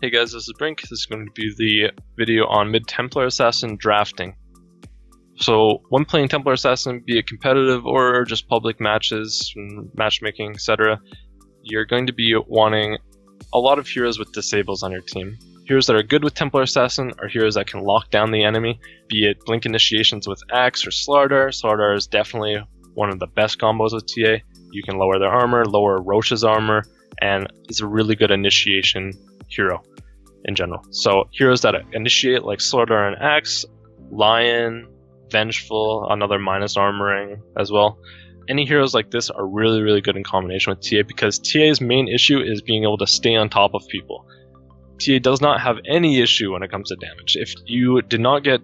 Hey guys, this is Brink. This is going to be the video on mid-Templar Assassin drafting. So when playing Templar Assassin, be it competitive or just public matches, matchmaking, etc., you're going to be wanting a lot of heroes with disables on your team. Heroes that are good with Templar Assassin are heroes that can lock down the enemy, be it Blink Initiations with Axe or Slardar. Slardar is definitely one of the best combos with TA. You can lower their armor, lower Roche's armor, and it's a really good initiation hero in general. So heroes that initiate like Slardar and Axe, Lion, Vengeful, another minus armoring as well. Any heroes like this are really, really good in combination with TA because TA's main issue is being able to stay on top of people. TA does not have any issue when it comes to damage. If you did not get,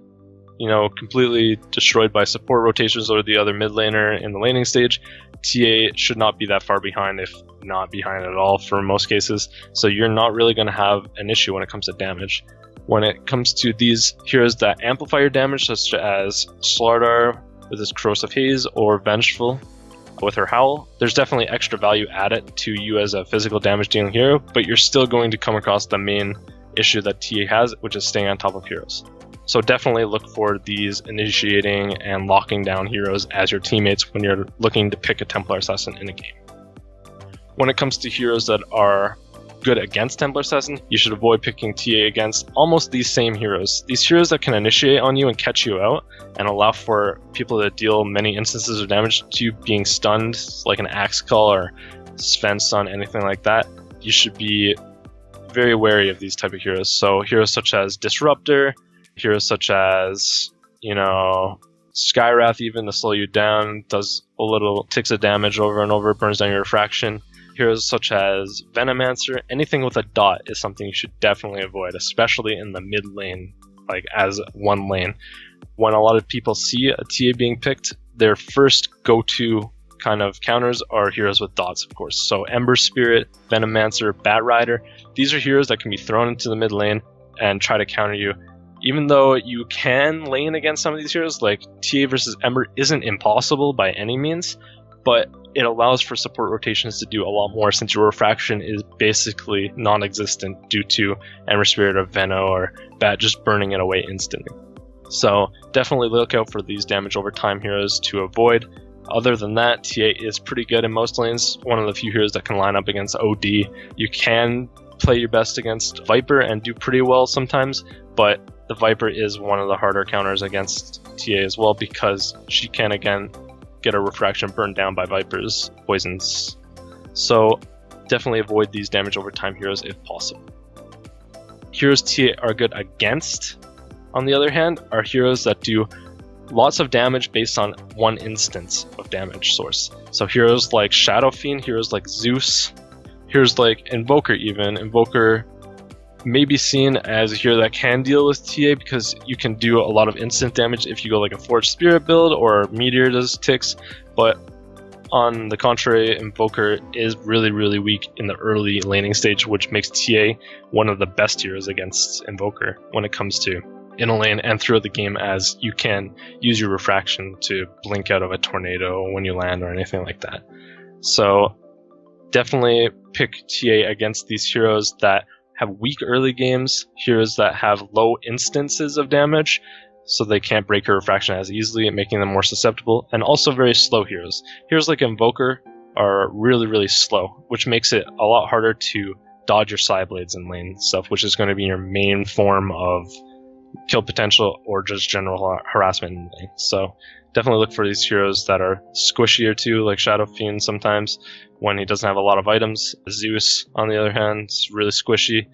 completely destroyed by support rotations or the other mid laner in the laning stage, TA should not be that far behind, if not behind at all for most cases. So you're not really going to have an issue when it comes to damage. When it comes to these heroes that amplify your damage, such as Slardar with his Corrosive Haze or Vengeful with her Howl, there's definitely extra value added to you as a physical damage dealing hero, but you're still going to come across the main issue that TA has, which is staying on top of heroes. So definitely look for these initiating and locking down heroes as your teammates when you're looking to pick a Templar Assassin in a game. When it comes to heroes that are good against Templar Assassin, you should avoid picking TA against almost these same heroes. These heroes that can initiate on you and catch you out and allow for people to deal many instances of damage to you being stunned, like an Axe Call or Sven Stun, anything like that. You should be very wary of these type of heroes. So heroes such as Disruptor, heroes such as, Skywrath, even to slow you down, does a little ticks of damage over and over, burns down your refraction. Heroes such as Venomancer, anything with a dot is something you should definitely avoid, especially in the mid lane, like as one lane. When a lot of people see a TA being picked, their first go-to kind of counters are heroes with dots, of course. So Ember Spirit, Venomancer, Bat Rider, these are heroes that can be thrown into the mid lane and try to counter you. Even though you can lane against some of these heroes, like TA versus Ember isn't impossible by any means, but it allows for support rotations to do a lot more since your refraction is basically non-existent due to Ember Spirit or Veno or Bat just burning it away instantly. So definitely look out for these damage over time heroes to avoid. Other than that, TA is pretty good in most lanes. One of the few heroes that can line up against OD. You can play your best against Viper and do pretty well sometimes, but the Viper is one of the harder counters against TA as well because she can again get a refraction burned down by Viper's poisons. So definitely avoid these damage over time heroes if possible. Heroes TA are good against, on the other hand, are heroes that do lots of damage based on one instance of damage source. So heroes like Shadow Fiend, heroes like Zeus, heroes like Invoker even. Invoker may be seen as a hero that can deal with TA because you can do a lot of instant damage if you go like a Forged Spirit build or Meteor does ticks, but on the contrary, Invoker is really, really weak in the early laning stage, which makes TA one of the best heroes against Invoker when it comes to in a lane and throughout the game, as you can use your refraction to blink out of a tornado when you land or anything like that. So definitely pick TA against these heroes that have weak early games, heroes that have low instances of damage, so they can't break your refraction as easily, making them more susceptible, and also very slow heroes. Heroes like Invoker are really, really slow, which makes it a lot harder to dodge your Psyblades in lane stuff, which is going to be your main form of kill potential or just general harassment in lane. So definitely look for these heroes that are squishier too, like Shadow Fiend sometimes when he doesn't have a lot of items. Zeus, on the other hand, is really squishy.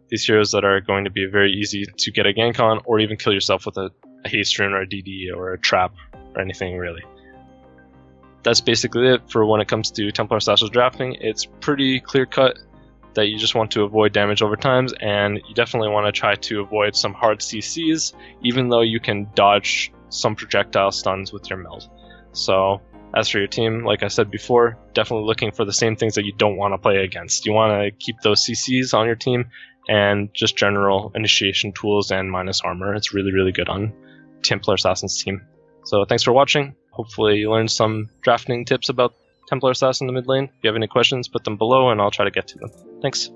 These heroes that are going to be very easy to get a gank on or even kill yourself with a haste rune or a DD or a trap or anything really. That's basically it for when it comes to Templar Assassin drafting. It's pretty clear cut that you just want to avoid damage over times, and you definitely want to try to avoid some hard CCs, even though you can dodge some projectile stuns with your meld. So as for your team, like I said before, definitely looking for the same things that you don't want to play against. You want to keep those CCs on your team and just general initiation tools and minus armor. It's really, really good on Templar Assassin's team. So thanks for watching. Hopefully you learned some drafting tips about Templar Assassin in the mid lane. If you have any questions, put them below and I'll try to get to them. Thanks.